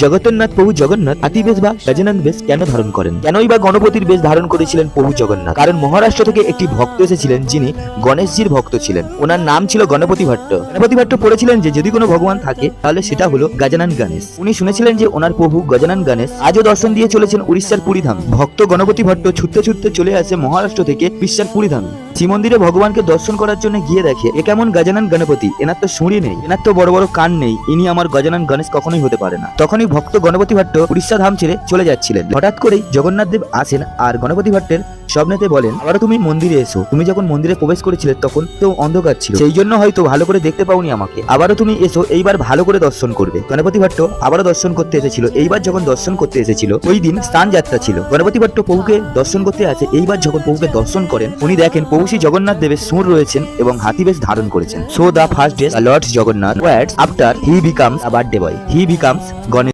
জগন্নাথ প্রভু জগন্নাথ হাতি বেশ বা গজানন বেশ কেন ধারণ করেন? কেনই বা গণপতির বেশ ধারণ করেছিলেন প্রভু জগন্নাথ? কারণ মহারাষ্ট্র থেকে একটি ভক্ত এসেছিলেন যিনি গণেশজির ভক্ত ছিলেন। ওনার নাম ছিল গণপতি ভট্ট। গণপতি ভট্ট পড়েছিলেন যে যদি কোনো ভগবান থাকে তাহলে সেটা হলো গজানন গণেশ। উনি শুনেছিলেন যে ওনার প্রভু গজানন গণেশ আজও দর্শন দিয়ে চলেছেন উড়িষ্যার পুরীধাম। ভক্ত গণপতি ভট্ট ছুটতে ছুটতে চলে আসে মহারাষ্ট্র থেকে উড়িষ্যার পুরীধাম। শ্রীমন্দিরে ভগবানকে দর্শন করার জন্য গিয়ে দেখে এ কেমন গজানন গণপতি, এনার তো শুঁড়ি নেই, এনার তো বড় বড় কান নেই, ইনি আমার গজানন গণেশ কখনোই হতে পারে না। তখনই ভক্ত গণপতি ভট্ট উড়িষ্যা ধাম ছেড়ে চলে যাচ্ছিলেন। হঠাৎ করেই জগন্নাথ দেব আসেন আর গণপতি ভট্টের স্বপ্নেতে বলেন, আবারও তুমি মন্দিরে এসো। তুমি যখন মন্দিরে প্রবেশ করেছিলে তখন তো অন্ধকার ছিল, সেই জন্য হয়তো ভালো করে দেখতে পাওনি আমাকে। আবারও তুমি এসো, এইবার ভালো করে দর্শন করবে। গণপতি ভট্ট আবারও দর্শন করতে এসেছিল। এইবার যখন দর্শন করতে এসেছিল ওই দিন স্নান যাত্রা ছিল। গণপতি ভট্ট প্রভুকে দর্শন করতে আসে। এইবার যখন প্রভুকে দর্শন করেন উনি দেখেন প্রভু শ্রী জগন্নাথ দেবের সুর রয়েছেন এবং হাতি বেশ ধারণ করেছেন। So the first day lord Jagannath words after he becomes a birthday boy, he becomes Ganesh.